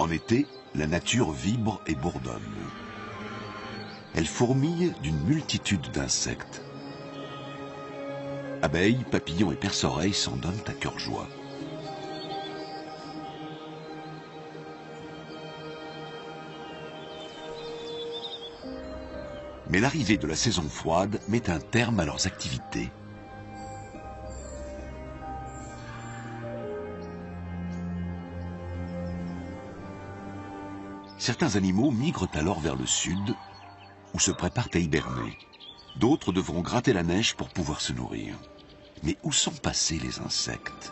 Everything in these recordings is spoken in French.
En été, la nature vibre et bourdonne. Elle fourmille d'une multitude d'insectes. Abeilles, papillons et perce-oreilles s'en donnent à cœur joie. Mais l'arrivée de la saison froide met un terme à leurs activités. Certains animaux migrent alors vers le sud, ou se préparent à hiberner. D'autres devront gratter la neige pour pouvoir se nourrir. Mais où sont passés les insectes ?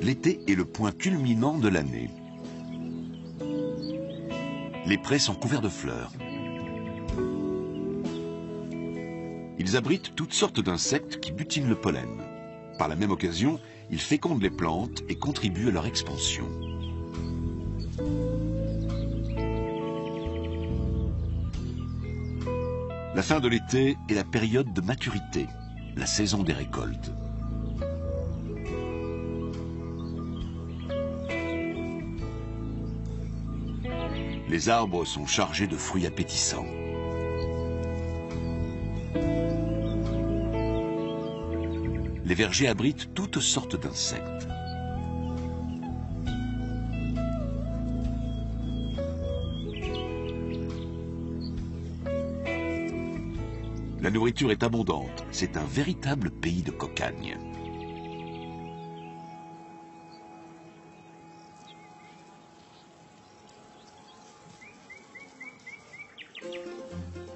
L'été est le point culminant de l'année. Les prés sont couverts de fleurs. Ils abritent toutes sortes d'insectes qui butinent le pollen. Par la même occasion, ils fécondent les plantes et contribuent à leur expansion. La fin de l'été est la période de maturité, la saison des récoltes. Les arbres sont chargés de fruits appétissants. Les vergers abritent toutes sortes d'insectes. La nourriture est abondante. C'est un véritable pays de cocagne.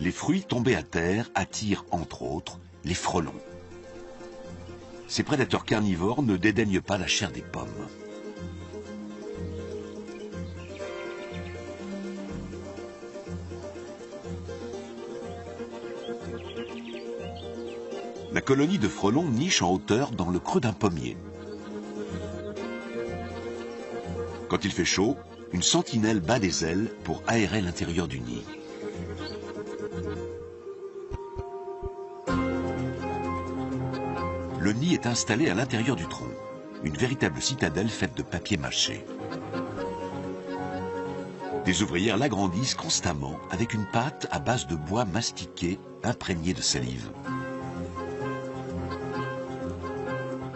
Les fruits tombés à terre attirent, entre autres, les frelons. Ces prédateurs carnivores ne dédaignent pas la chair des pommes. La colonie de frelons niche en hauteur dans le creux d'un pommier. Quand il fait chaud, une sentinelle bat des ailes pour aérer l'intérieur du nid. Le nid est installé à l'intérieur du tronc, une véritable citadelle faite de papier mâché. Des ouvrières l'agrandissent constamment avec une pâte à base de bois mastiqué imprégné de salive.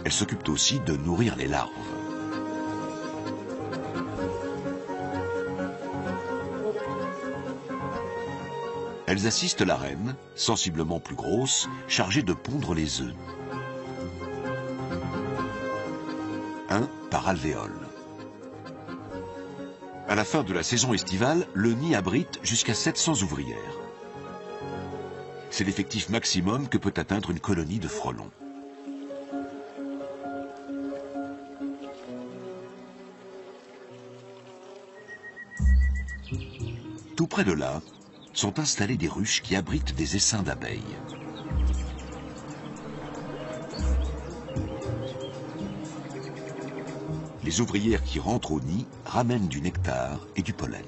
Elles s'occupent aussi de nourrir les larves. Elles assistent la reine, sensiblement plus grosse, chargée de pondre les œufs. Un par alvéole. À la fin de la saison estivale, le nid abrite jusqu'à 700 ouvrières. C'est l'effectif maximum que peut atteindre une colonie de frelons. Tout près de là, sont installées des ruches qui abritent des essaims d'abeilles. Les ouvrières qui rentrent au nid ramènent du nectar et du pollen.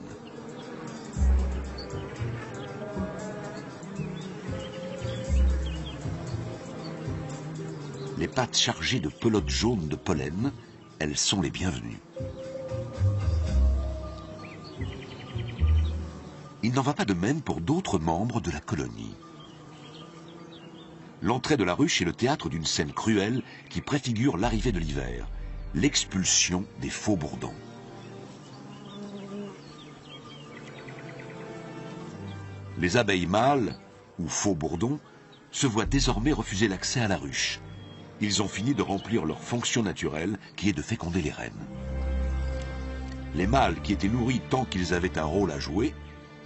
Les pattes chargées de pelotes jaunes de pollen, elles sont les bienvenues. Il n'en va pas de même pour d'autres membres de la colonie. L'entrée de la ruche est le théâtre d'une scène cruelle qui préfigure l'arrivée de l'hiver, l'expulsion des faux bourdons. Les abeilles mâles, ou faux bourdons, se voient désormais refuser l'accès à la ruche. Ils ont fini de remplir leur fonction naturelle qui est de féconder les reines. Les mâles qui étaient nourris tant qu'ils avaient un rôle à jouer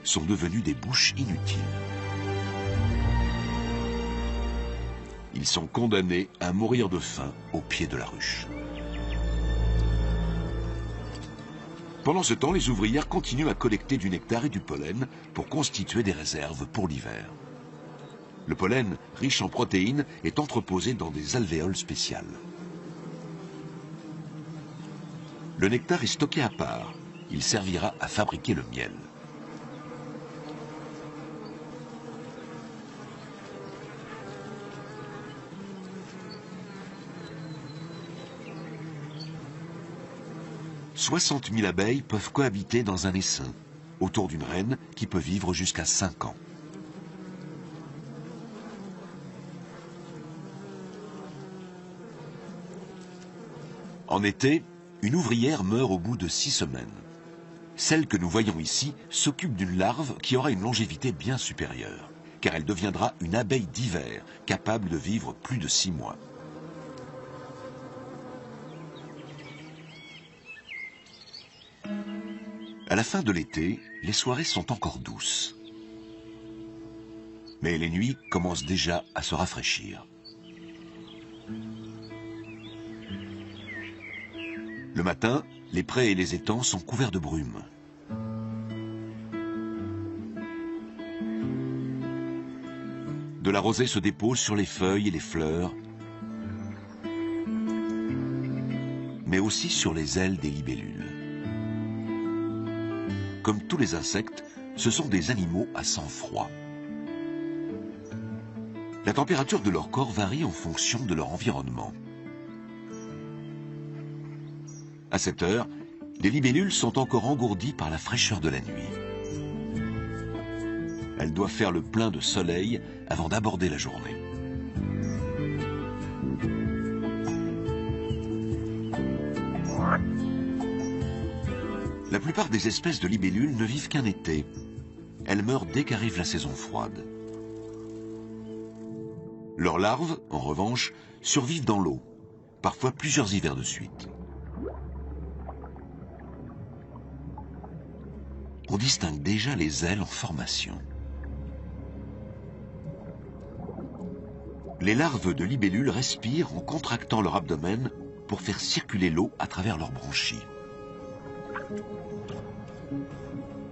sont devenus des bouches inutiles. Ils sont condamnés à mourir de faim au pied de la ruche. Pendant ce temps, les ouvrières continuent à collecter du nectar et du pollen pour constituer des réserves pour l'hiver. Le pollen, riche en protéines, est entreposé dans des alvéoles spéciales. Le nectar est stocké à part. Il servira à fabriquer le miel. « 60 000 abeilles peuvent cohabiter dans un essaim, autour d'une reine qui peut vivre jusqu'à 5 ans. En été, une ouvrière meurt au bout de 6 semaines. Celle que nous voyons ici s'occupe d'une larve qui aura une longévité bien supérieure, car elle deviendra une abeille d'hiver, capable de vivre plus de 6 mois. À la fin de l'été, les soirées sont encore douces. Mais les nuits commencent déjà à se rafraîchir. Le matin, les prés et les étangs sont couverts de brume. De la rosée se dépose sur les feuilles et les fleurs, mais aussi sur les ailes des libellules. Comme tous les insectes, ce sont des animaux à sang froid. La température de leur corps varie en fonction de leur environnement. À cette heure, les libellules sont encore engourdies par la fraîcheur de la nuit. Elles doivent faire le plein de soleil avant d'aborder la journée. La plupart des espèces de libellules ne vivent qu'un été. Elles meurent dès qu'arrive la saison froide. Leurs larves, en revanche, survivent dans l'eau, parfois plusieurs hivers de suite. On distingue déjà les ailes en formation. Les larves de libellules respirent en contractant leur abdomen pour faire circuler l'eau à travers leurs branchies.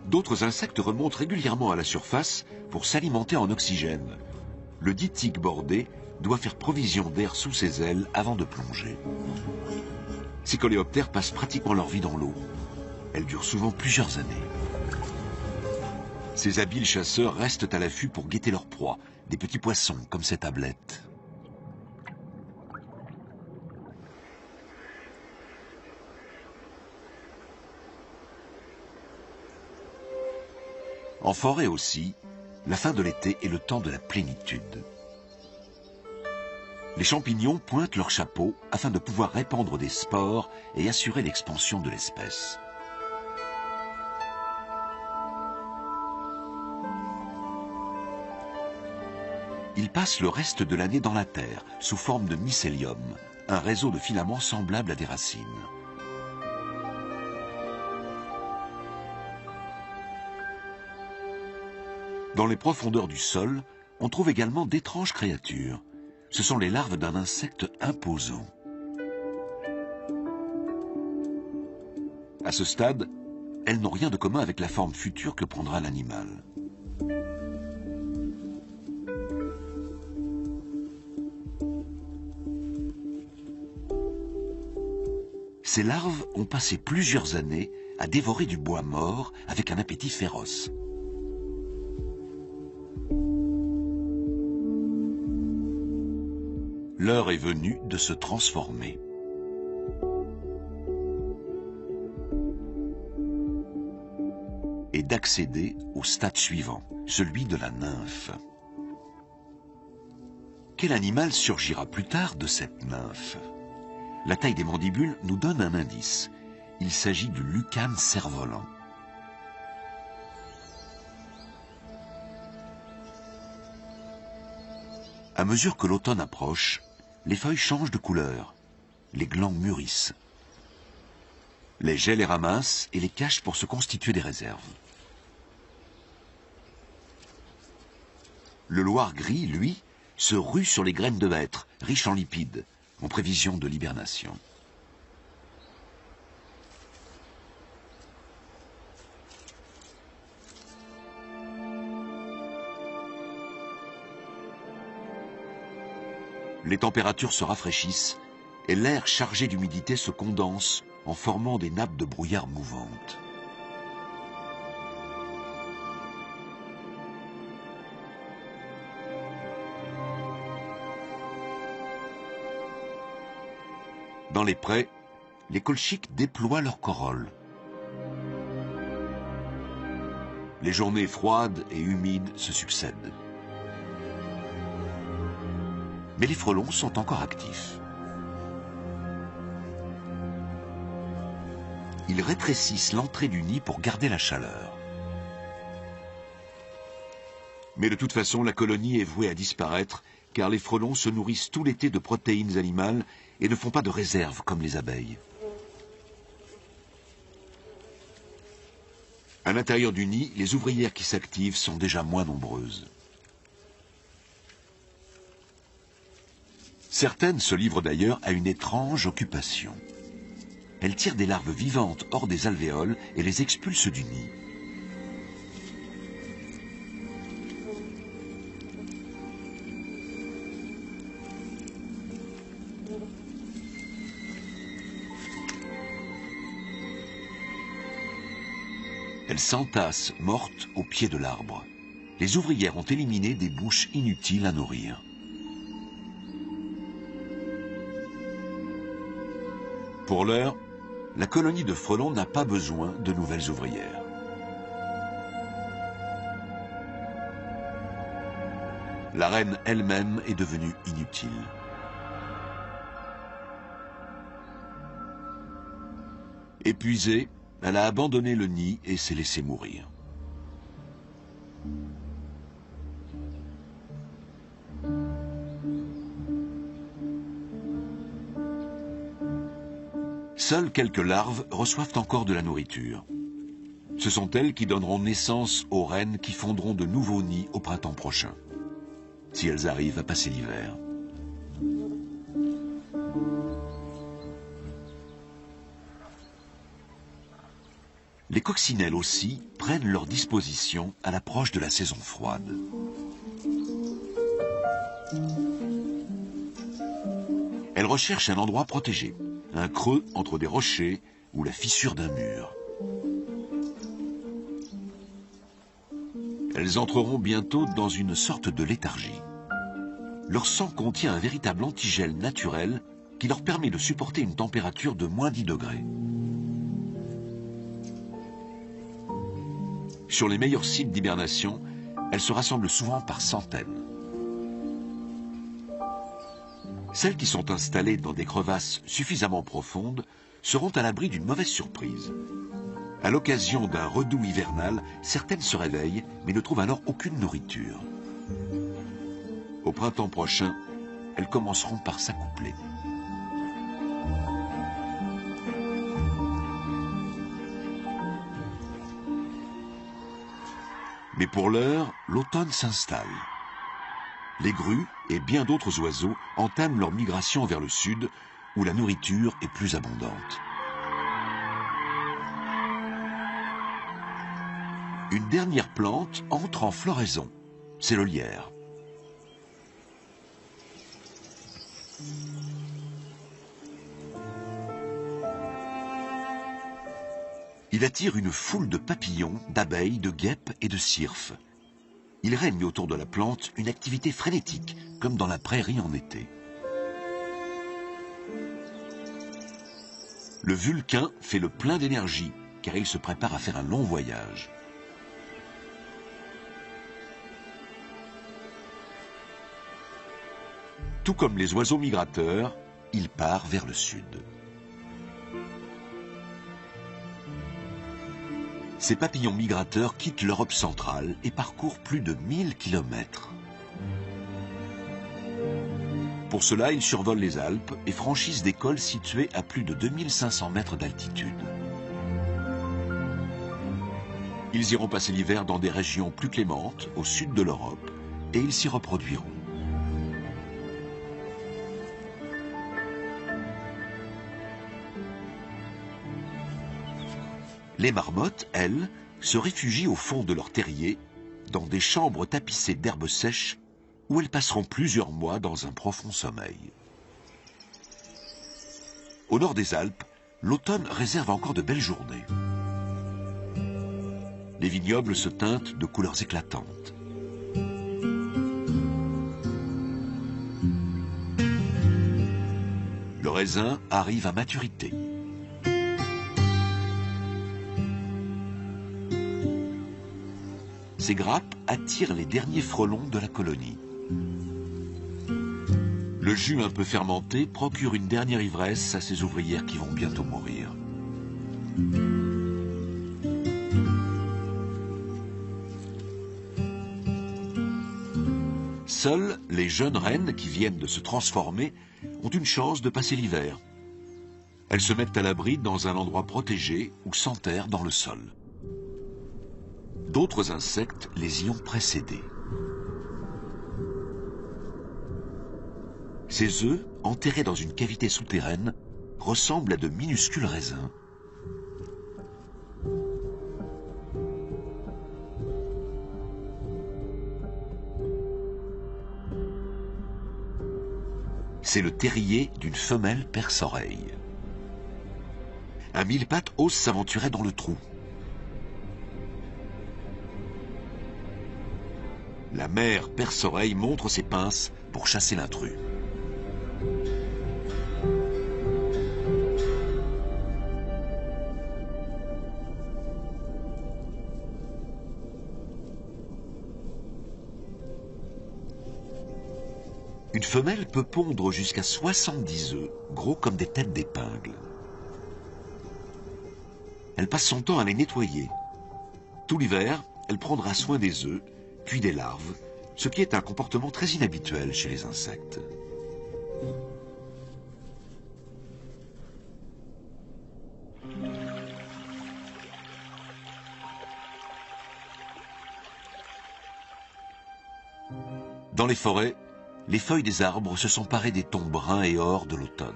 D'autres insectes remontent régulièrement à la surface pour s'alimenter en oxygène. Le dit tique bordé doit faire provision d'air sous ses ailes avant de plonger. Ces coléoptères passent pratiquement leur vie dans l'eau. Elle dure souvent plusieurs années. Ces habiles chasseurs restent à l'affût pour guetter leur proie, des petits poissons comme cette ablette. En forêt aussi, la fin de l'été est le temps de la plénitude. Les champignons pointent leurs chapeaux afin de pouvoir répandre des spores et assurer l'expansion de l'espèce. Ils passent le reste de l'année dans la terre, sous forme de mycélium, un réseau de filaments semblable à des racines. Dans les profondeurs du sol, on trouve également d'étranges créatures. Ce sont les larves d'un insecte imposant. À ce stade, elles n'ont rien de commun avec la forme future que prendra l'animal. Ces larves ont passé plusieurs années à dévorer du bois mort avec un appétit féroce. L'heure est venue de se transformer. Et d'accéder au stade suivant, celui de la nymphe. Quel animal surgira plus tard de cette nymphe? La taille des mandibules nous donne un indice. Il s'agit du lucane cerf-volant. À mesure que l'automne approche, les feuilles changent de couleur. Les glands mûrissent. Les geais les ramassent et les cachent pour se constituer des réserves. Le loir gris, lui, se rue sur les graines de hêtre, riches en lipides, en prévision de l'hibernation. Les températures se rafraîchissent et l'air chargé d'humidité se condense en formant des nappes de brouillard mouvantes. Dans les prés, les colchiques déploient leur corolle. Les journées froides et humides se succèdent. Mais les frelons sont encore actifs. Ils rétrécissent l'entrée du nid pour garder la chaleur. Mais de toute façon, la colonie est vouée à disparaître, car les frelons se nourrissent tout l'été de protéines animales et ne font pas de réserve comme les abeilles. À l'intérieur du nid, les ouvrières qui s'activent sont déjà moins nombreuses. Certaines se livrent d'ailleurs à une étrange occupation. Elles tirent des larves vivantes hors des alvéoles et les expulsent du nid. Elles s'entassent mortes au pied de l'arbre. Les ouvrières ont éliminé des bouches inutiles à nourrir. Pour l'heure, la colonie de frelons n'a pas besoin de nouvelles ouvrières. La reine elle-même est devenue inutile. Épuisée, elle a abandonné le nid et s'est laissée mourir. Seules quelques larves reçoivent encore de la nourriture. Ce sont elles qui donneront naissance aux reines qui fonderont de nouveaux nids au printemps prochain, si elles arrivent à passer l'hiver. Les coccinelles aussi prennent leur disposition à l'approche de la saison froide. Elles recherchent un endroit protégé, un creux entre des rochers ou la fissure d'un mur. Elles entreront bientôt dans une sorte de léthargie. Leur sang contient un véritable antigel naturel qui leur permet de supporter une température de moins 10 degrés. Sur les meilleurs sites d'hibernation, elles se rassemblent souvent par centaines. Celles qui sont installées dans des crevasses suffisamment profondes seront à l'abri d'une mauvaise surprise. À l'occasion d'un redout hivernal, certaines se réveillent, mais ne trouvent alors aucune nourriture. Au printemps prochain, elles commenceront par s'accoupler. Mais pour l'heure, l'automne s'installe. Les grues et bien d'autres oiseaux entament leur migration vers le sud, où la nourriture est plus abondante. Une dernière plante entre en floraison, c'est le lierre. Il attire une foule de papillons, d'abeilles, de guêpes et de cirfes. Il règne autour de la plante une activité frénétique, comme dans la prairie en été. Le Vulcain fait le plein d'énergie, car il se prépare à faire un long voyage. Tout comme les oiseaux migrateurs, il part vers le sud. Ces papillons migrateurs quittent l'Europe centrale et parcourent plus de 1000 kilomètres. Pour cela, ils survolent les Alpes et franchissent des cols situés à plus de 2500 mètres d'altitude. Ils iront passer l'hiver dans des régions plus clémentes, au sud de l'Europe, et ils s'y reproduiront. Les marmottes, elles, se réfugient au fond de leur terrier, dans des chambres tapissées d'herbes sèches, où elles passeront plusieurs mois dans un profond sommeil. Au nord des Alpes, l'automne réserve encore de belles journées. Les vignobles se teintent de couleurs éclatantes. Le raisin arrive à maturité. Ces grappes attirent les derniers frelons de la colonie. Le jus un peu fermenté procure une dernière ivresse à ces ouvrières qui vont bientôt mourir. Seules les jeunes reines qui viennent de se transformer ont une chance de passer l'hiver. Elles se mettent à l'abri dans un endroit protégé ou s'enterrent dans le sol. D'autres insectes les y ont précédées. Ces œufs, enterrés dans une cavité souterraine, ressemblent à de minuscules raisins. C'est le terrier d'une femelle perce-oreille. Un mille-pattes ose s'aventurer dans le trou. La mère perce-oreille montre ses pinces pour chasser l'intrus. Une femelle peut pondre jusqu'à 70 œufs, gros comme des têtes d'épingle. Elle passe son temps à les nettoyer. Tout l'hiver, elle prendra soin des œufs, puis des larves, ce qui est un comportement très inhabituel chez les insectes. Dans les forêts, les feuilles des arbres se sont parées des tons bruns et or de l'automne.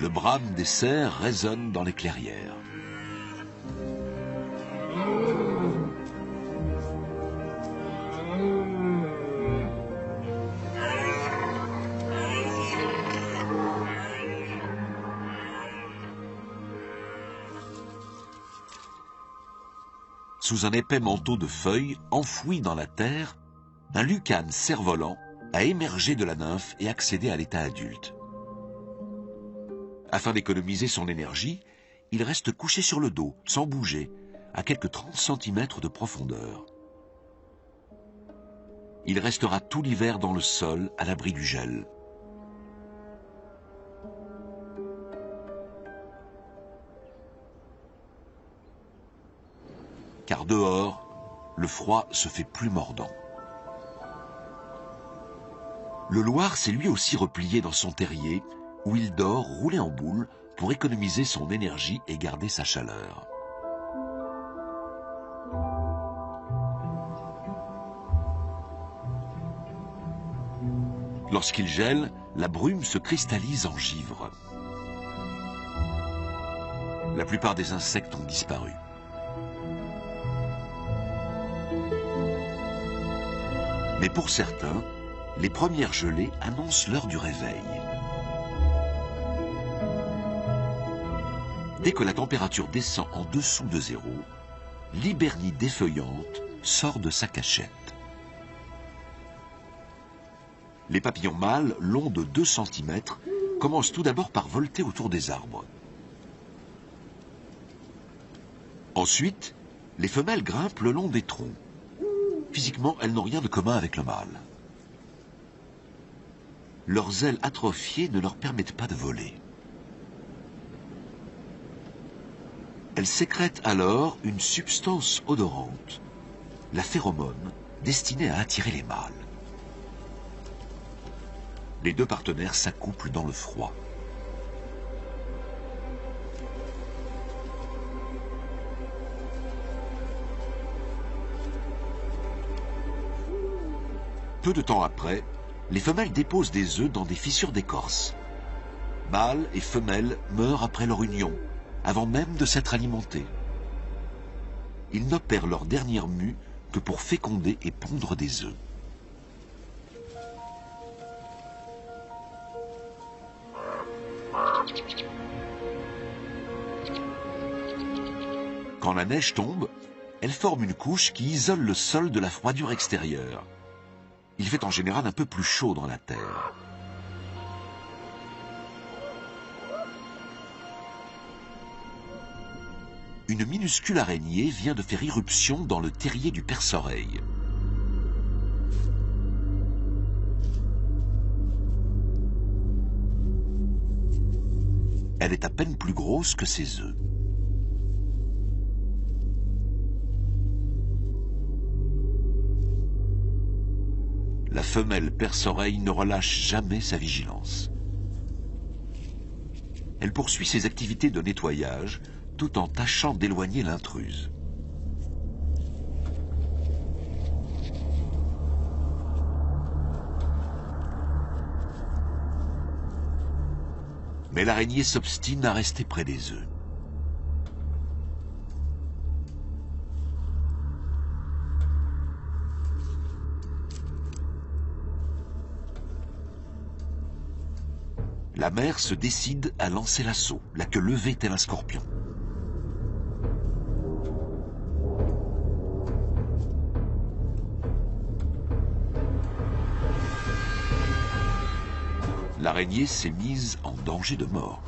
Le brame des cerfs résonne dans les clairières. Sous un épais manteau de feuilles enfoui dans la terre, un lucane cerf-volant a émergé de la nymphe et accédé à l'état adulte. Afin d'économiser son énergie, il reste couché sur le dos, sans bouger, à quelques 30 cm de profondeur. Il restera tout l'hiver dans le sol, à l'abri du gel. Car dehors, le froid se fait plus mordant. Le loir s'est lui aussi replié dans son terrier, où il dort roulé en boule pour économiser son énergie et garder sa chaleur. Lorsqu'il gèle, la brume se cristallise en givre. La plupart des insectes ont disparu. Mais pour certains, les premières gelées annoncent l'heure du réveil. Dès que la température descend en dessous de 0, l'hibernide défeuillante sort de sa cachette. Les papillons mâles, longs de 2 cm, commencent tout d'abord par volter autour des arbres. Ensuite, les femelles grimpent le long des troncs. Physiquement, elles n'ont rien de commun avec le mâle. Leurs ailes atrophiées ne leur permettent pas de voler. Elles sécrètent alors une substance odorante, la phéromone, destinée à attirer les mâles. Les deux partenaires s'accouplent dans le froid. Peu de temps après, les femelles déposent des œufs dans des fissures d'écorce. Mâles et femelles meurent après leur union, avant même de s'être alimentés. Ils n'opèrent leur dernière mue que pour féconder et pondre des œufs. Quand la neige tombe, elle forme une couche qui isole le sol de la froidure extérieure. Il fait en général un peu plus chaud dans la terre. une minuscule araignée vient de faire irruption dans le terrier du perce-oreille. Elle est à peine plus grosse que ses œufs. La femelle perce-oreille ne relâche jamais sa vigilance. Elle poursuit ses activités de nettoyage tout en tâchant d'éloigner l'intruse. Mais l'araignée s'obstine à rester près des œufs. La mère se décide à lancer l'assaut, la queue levée tel un scorpion. L'araignée s'est mise en danger de mort.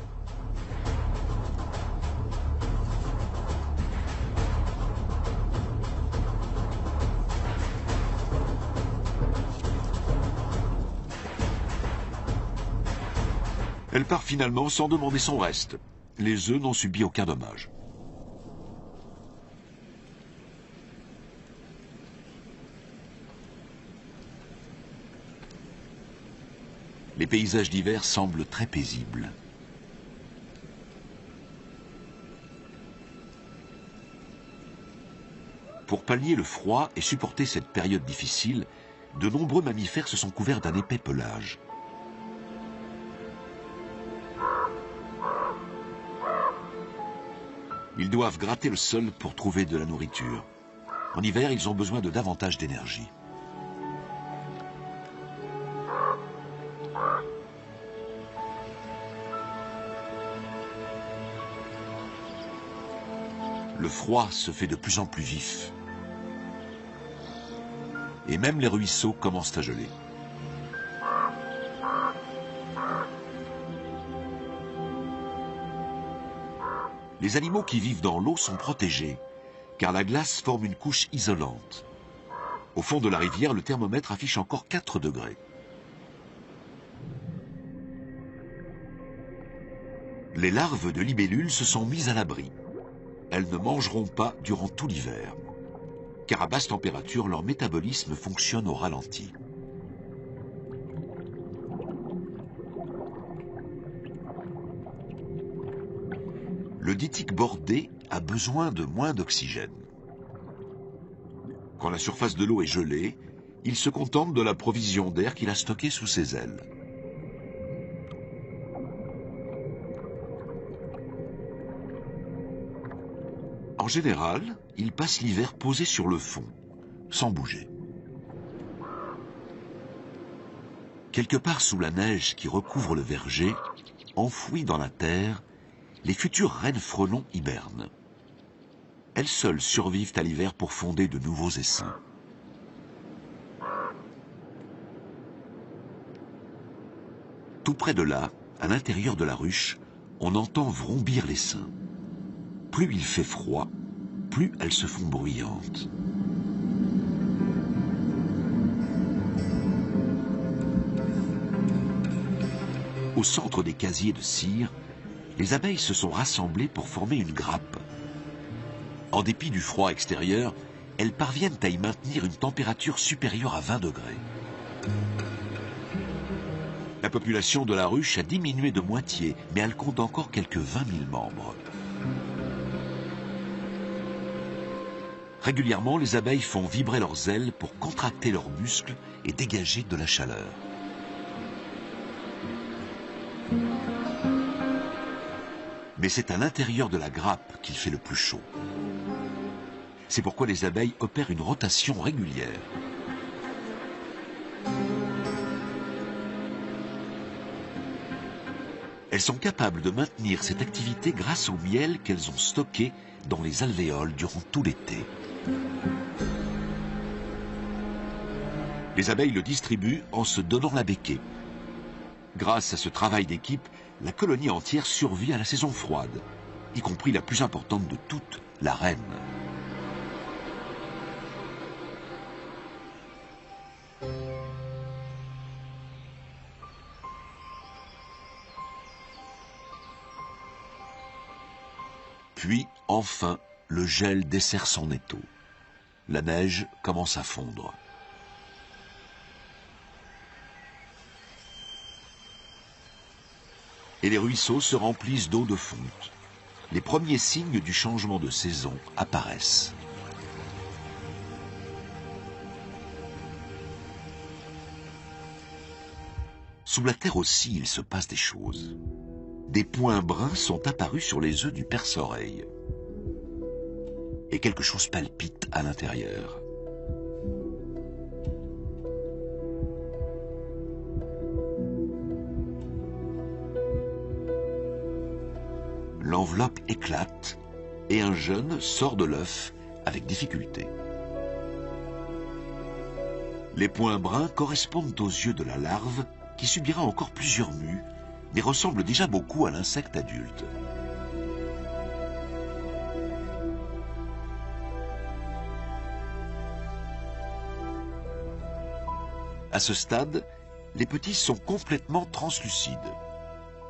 Elle part finalement sans demander son reste. Les œufs n'ont subi aucun dommage. Les paysages d'hiver semblent très paisibles. Pour pallier le froid et supporter cette période difficile, de nombreux mammifères se sont couverts d'un épais pelage. Ils doivent gratter le sol pour trouver de la nourriture. En hiver, ils ont besoin de davantage d'énergie. Le froid se fait de plus en plus vif. Et même les ruisseaux commencent à geler. Les animaux qui vivent dans l'eau sont protégés, car la glace forme une couche isolante. Au fond de la rivière, le thermomètre affiche encore 4 degrés. Les larves de libellules se sont mises à l'abri. Elles ne mangeront pas durant tout l'hiver, car à basse température, leur métabolisme fonctionne au ralenti. Le dytique bordé a besoin de moins d'oxygène. Quand la surface de l'eau est gelée, il se contente de la provision d'air qu'il a stockée sous ses ailes. En général, il passe l'hiver posé sur le fond, sans bouger. Quelque part sous la neige qui recouvre le verger, enfouie dans la terre, les futures reines frelons hibernent. Elles seules survivent à l'hiver pour fonder de nouveaux essaims. Tout près de là, à l'intérieur de la ruche, on entend vrombir l'essaim. Plus il fait froid, plus elles se font bruyantes. Au centre des casiers de cire, les abeilles se sont rassemblées pour former une grappe. En dépit du froid extérieur, elles parviennent à y maintenir une température supérieure à 20 degrés. La population de la ruche a diminué de moitié, mais elle compte encore quelques 20 000 membres. Régulièrement, les abeilles font vibrer leurs ailes pour contracter leurs muscles et dégager de la chaleur. Mais c'est à l'intérieur de la grappe qu'il fait le plus chaud. C'est pourquoi les abeilles opèrent une rotation régulière. Elles sont capables de maintenir cette activité grâce au miel qu'elles ont stocké dans les alvéoles durant tout l'été. Les abeilles le distribuent en se donnant la becquée. Grâce à ce travail d'équipe, la colonie entière survit à la saison froide. y compris la plus importante de toutes, la reine. Puis, enfin, le gel dessert son étau. La neige commence à fondre. Et les ruisseaux se remplissent d'eau de fonte. Les premiers signes du changement de saison apparaissent. Sous la terre aussi, il se passe des choses. Des points bruns sont apparus sur les œufs du perce-oreille. Et quelque chose palpite à l'intérieur. L'enveloppe éclate et un jeune sort de l'œuf avec difficulté. Les points bruns correspondent aux yeux de la larve qui subira encore plusieurs mues, mais ressemble déjà beaucoup à l'insecte adulte. À ce stade, les petits sont complètement translucides.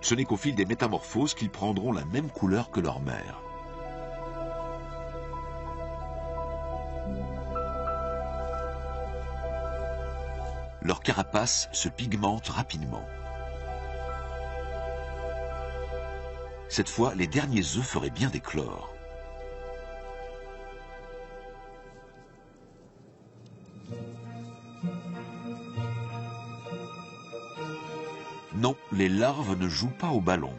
Ce n'est qu'au fil des métamorphoses qu'ils prendront la même couleur que leur mère. Leur carapace se pigmente rapidement. Cette fois, les derniers œufs feraient bien d'éclore. Non, les larves ne jouent pas au ballon.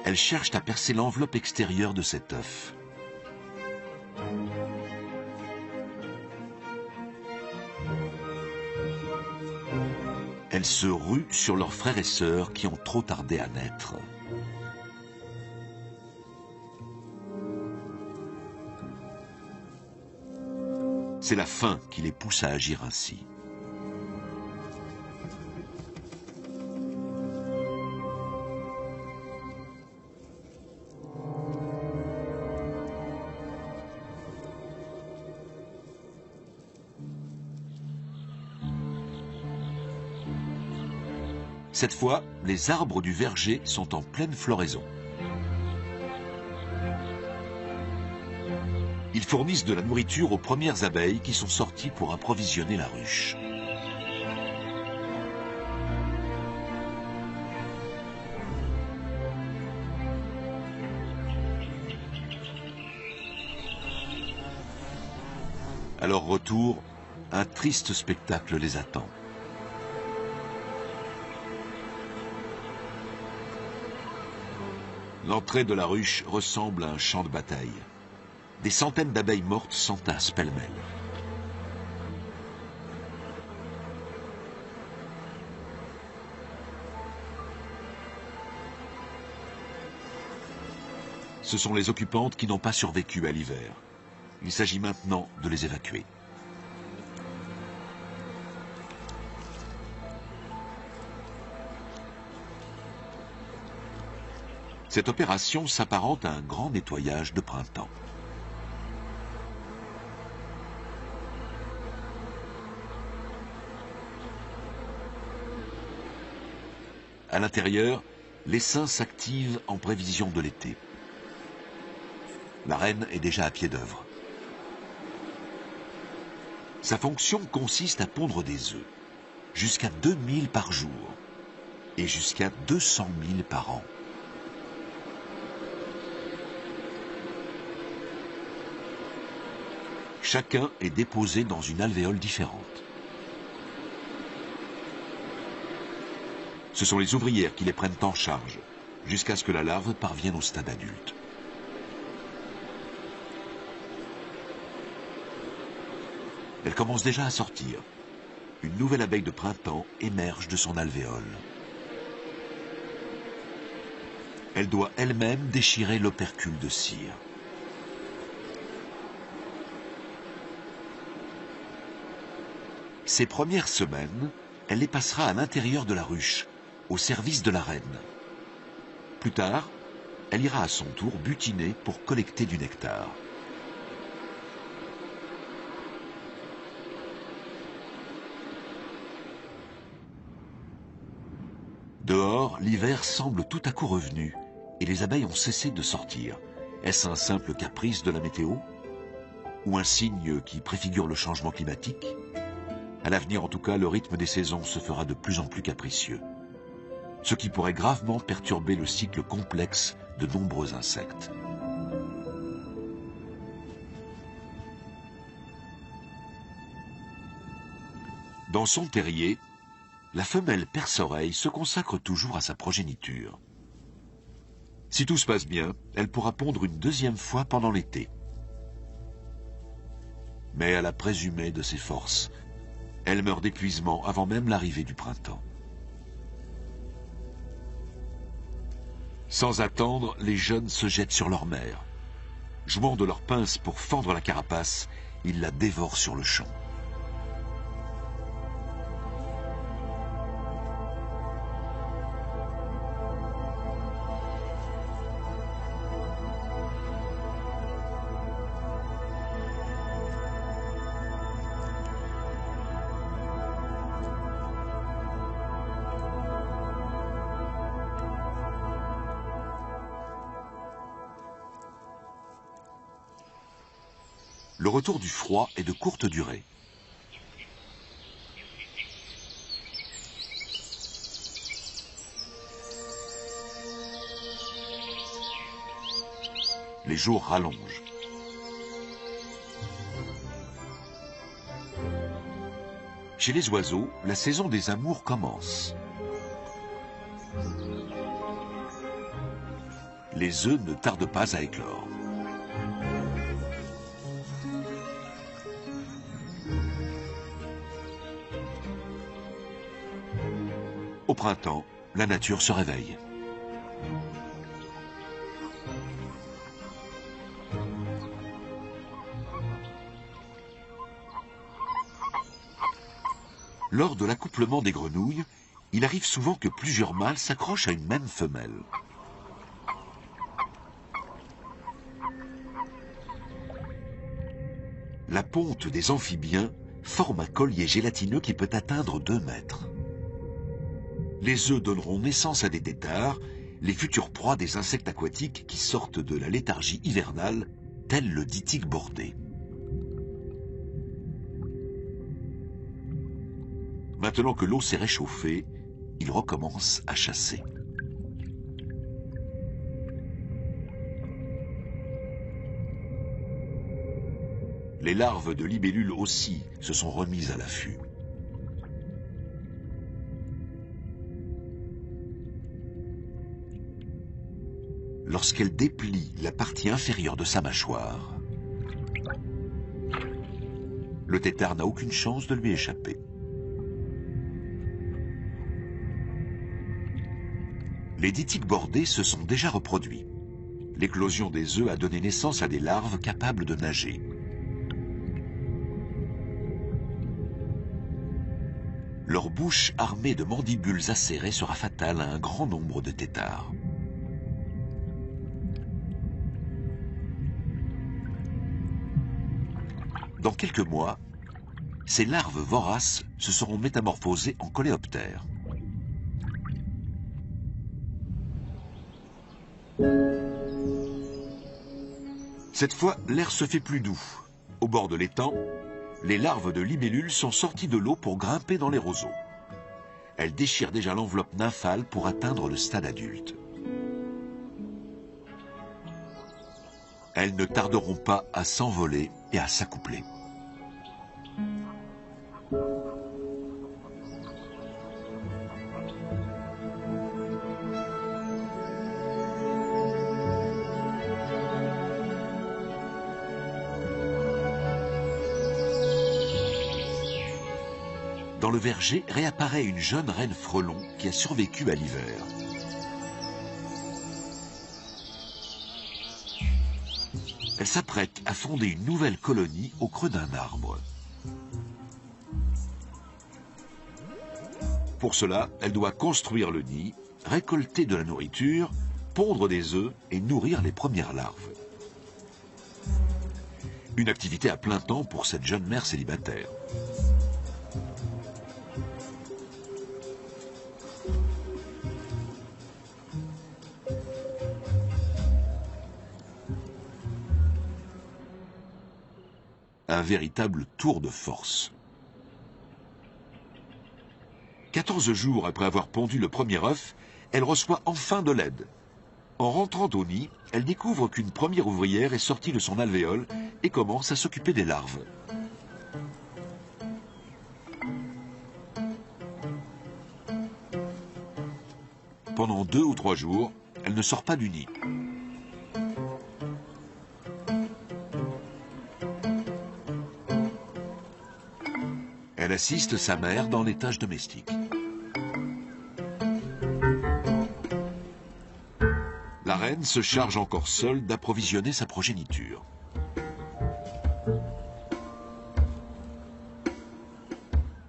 Elles cherchent à percer l'enveloppe extérieure de cet œuf. Elles se ruent sur leurs frères et sœurs qui ont trop tardé à naître. C'est la faim qui les pousse à agir ainsi. Cette fois, les arbres du verger sont en pleine floraison. Ils fournissent de la nourriture aux premières abeilles qui sont sorties pour approvisionner la ruche. À leur retour, un triste spectacle les attend. L'entrée de la ruche ressemble à un champ de bataille. Des centaines d'abeilles mortes s'entassent pêle-mêle. Ce sont les occupantes qui n'ont pas survécu à l'hiver. Il s'agit maintenant de les évacuer. Cette opération s'apparente à un grand nettoyage de printemps. À l'intérieur, l'essaim s'active en prévision de l'été. La reine est déjà à pied d'œuvre. Sa fonction consiste à pondre des œufs, jusqu'à 2000 par jour et jusqu'à 200 000 par an. Chacun est déposé dans une alvéole différente. Ce sont les ouvrières qui les prennent en charge, jusqu'à ce que la larve parvienne au stade adulte. Elle commence déjà à sortir. Une nouvelle abeille de printemps émerge de son alvéole. Elle doit elle-même déchirer l'opercule de cire. Ces premières semaines, elle les passera à l'intérieur de la ruche, au service de la reine. Plus tard, elle ira à son tour butiner pour collecter du nectar. Dehors, l'hiver semble tout à coup revenu et les abeilles ont cessé de sortir. Est-ce un simple caprice de la météo? Ou un signe qui préfigure le changement climatique? À l'avenir, en tout cas, le rythme des saisons se fera de plus en plus capricieux, ce qui pourrait gravement perturber le cycle complexe de nombreux insectes. Dans son terrier, la femelle perce-oreille se consacre toujours à sa progéniture. Si tout se passe bien, elle pourra pondre une deuxième fois pendant l'été. Mais elle a présumé de ses forces. Elle meurt d'épuisement avant même l'arrivée du printemps. Sans attendre, les jeunes se jettent sur leur mère. Jouant de leurs pinces pour fendre la carapace, ils la dévorent sur le champ. Le retour du froid est de courte durée. Les jours rallongent. Chez les oiseaux, la saison des amours commence. Les œufs ne tardent pas à éclore. Au printemps, la nature se réveille. Lors de l'accouplement des grenouilles, il arrive souvent que plusieurs mâles s'accrochent à une même femelle. La ponte des amphibiens forme un collier gélatineux qui peut atteindre 2 mètres. Les œufs donneront naissance à des têtards, les futures proies des insectes aquatiques qui sortent de la léthargie hivernale, tel le dytique bordé. Maintenant que l'eau s'est réchauffée, ils recommencent à chasser. Les larves de libellules aussi se sont remises à l'affût. Lorsqu'elle déplie la partie inférieure de sa mâchoire, le têtard n'a aucune chance de lui échapper. Les dytiques bordés se sont déjà reproduits. L'éclosion des œufs a donné naissance à des larves capables de nager. Leur bouche armée de mandibules acérées sera fatale à un grand nombre de têtards. Dans quelques mois, ces larves voraces se seront métamorphosées en coléoptères. Cette fois, l'air se fait plus doux. Au bord de l'étang, les larves de libellules sont sorties de l'eau pour grimper dans les roseaux. Elles déchirent déjà l'enveloppe nymphale pour atteindre le stade adulte. Elles ne tarderont pas à s'envoler et à s'accoupler. Dans le verger réapparaît une jeune reine frelon qui a survécu à l'hiver. Elle s'apprête à fonder une nouvelle colonie au creux d'un arbre. Pour cela, elle doit construire le nid, récolter de la nourriture, pondre des œufs et nourrir les premières larves. Une activité à plein temps pour cette jeune mère célibataire. Un véritable tour de force. 14 jours après avoir pondu le premier œuf, elle reçoit enfin de l'aide. En rentrant au nid, elle découvre qu'une première ouvrière est sortie de son alvéole et commence à s'occuper des larves. Pendant 2 ou 3 jours, elle ne sort pas du nid. Elle assiste sa mère dans les tâches domestiques. La reine se charge encore seule d'approvisionner sa progéniture.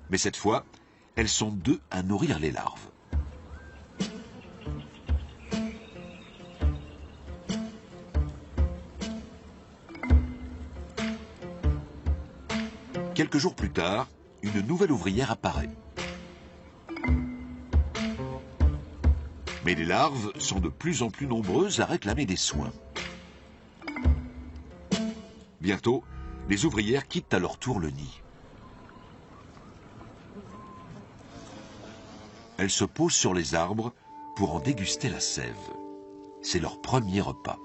Mais cette fois, elles sont 2 à nourrir les larves. Quelques jours plus tard, une nouvelle ouvrière apparaît. Mais les larves sont de plus en plus nombreuses à réclamer des soins. Bientôt, les ouvrières quittent à leur tour le nid. Elles se posent sur les arbres pour en déguster la sève. C'est leur premier repas.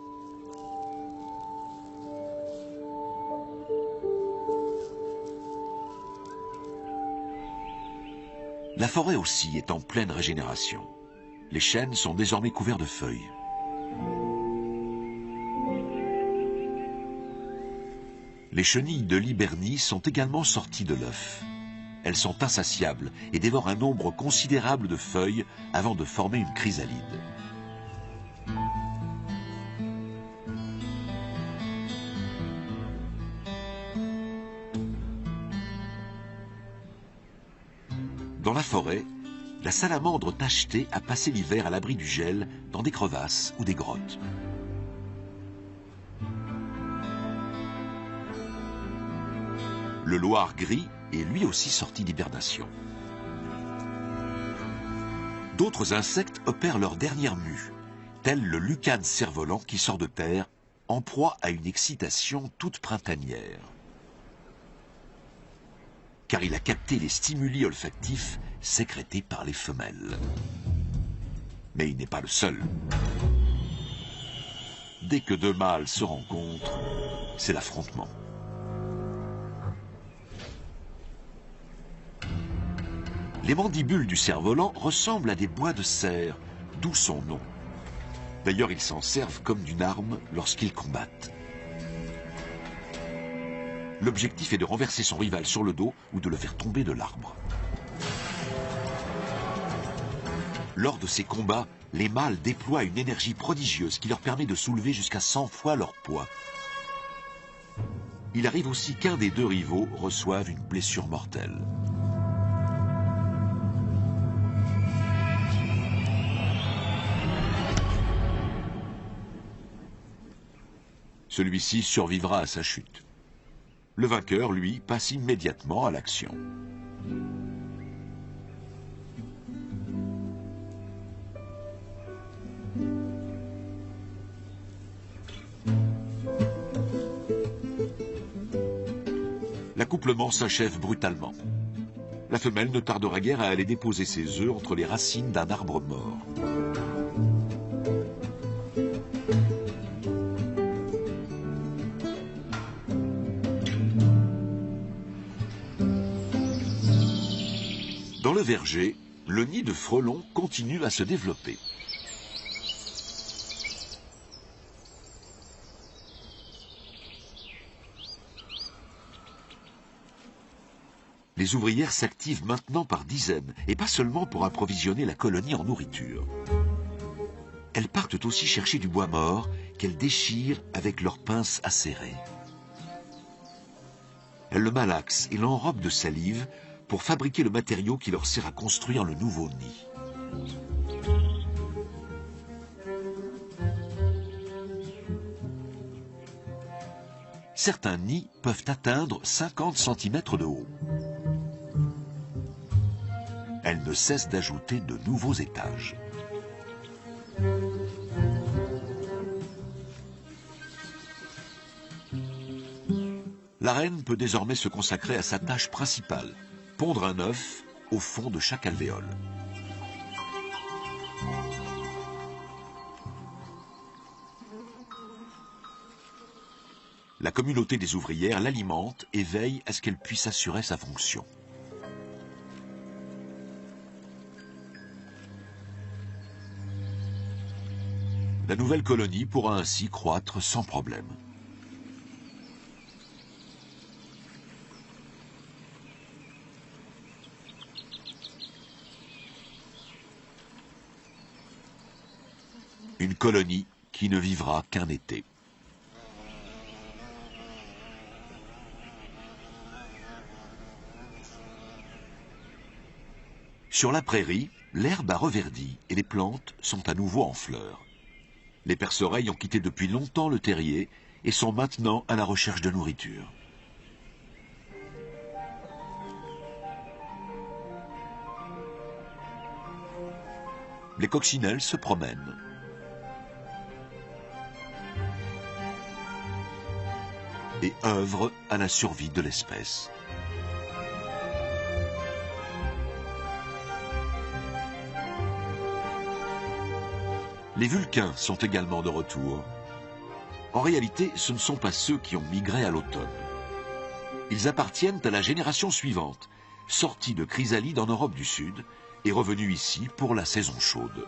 La forêt aussi est en pleine régénération. Les chênes sont désormais couverts de feuilles. Les chenilles de l'hibernie sont également sorties de l'œuf. Elles sont insatiables et dévorent un nombre considérable de feuilles avant de former une chrysalide. Dans la forêt, la salamandre tachetée a passé l'hiver à l'abri du gel dans des crevasses ou des grottes. Le loir gris est lui aussi sorti d'hibernation. D'autres insectes opèrent leur dernière mue, tel le lucane cerf-volant qui sort de terre, en proie à une excitation toute printanière. Car il a capté les stimuli olfactifs sécrétés par les femelles. Mais il n'est pas le seul. Dès que 2 mâles se rencontrent, c'est l'affrontement. Les mandibules du cerf-volant ressemblent à des bois de cerf, d'où son nom. D'ailleurs, ils s'en servent comme d'une arme lorsqu'ils combattent. L'objectif est de renverser son rival sur le dos ou de le faire tomber de l'arbre. Lors de ces combats, les mâles déploient une énergie prodigieuse qui leur permet de soulever jusqu'à 100 fois leur poids. Il arrive aussi qu'un des 2 rivaux reçoive une blessure mortelle. Celui-ci survivra à sa chute. Le vainqueur, lui, passe immédiatement à l'action. L'accouplement s'achève brutalement. La femelle ne tardera guère à aller déposer ses œufs entre les racines d'un arbre mort. Dans le verger, le nid de frelons continue à se développer. Les ouvrières s'activent maintenant par dizaines, et pas seulement pour approvisionner la colonie en nourriture. Elles partent aussi chercher du bois mort qu'elles déchirent avec leurs pinces acérées. Elles le malaxent et l'enrobent de salive pour fabriquer le matériau qui leur sert à construire le nouveau nid. certains nids peuvent atteindre 50 cm de haut. Elles ne cessent d'ajouter de nouveaux étages. La reine peut désormais se consacrer à sa tâche principale, pondre un œuf au fond de chaque alvéole. La communauté des ouvrières l'alimente et veille à ce qu'elle puisse assurer sa fonction. La nouvelle colonie pourra ainsi croître sans problème. Une colonie qui ne vivra qu'un été. Sur la prairie, l'herbe a reverdi et les plantes sont à nouveau en fleurs. Les perce-oreilles ont quitté depuis longtemps le terrier et sont maintenant à la recherche de nourriture. Les coccinelles se promènent. Et œuvrent à la survie de l'espèce. Les vulcains sont également de retour. En réalité, ce ne sont pas ceux qui ont migré à l'automne. Ils appartiennent à la génération suivante, sortis de chrysalide en Europe du Sud et revenus ici pour la saison chaude.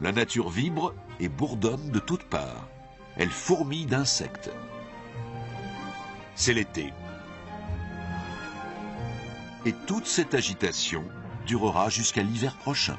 La nature vibre et bourdonne de toutes parts. Elle fourmille d'insectes. C'est l'été. Et toute cette agitation durera jusqu'à l'hiver prochain.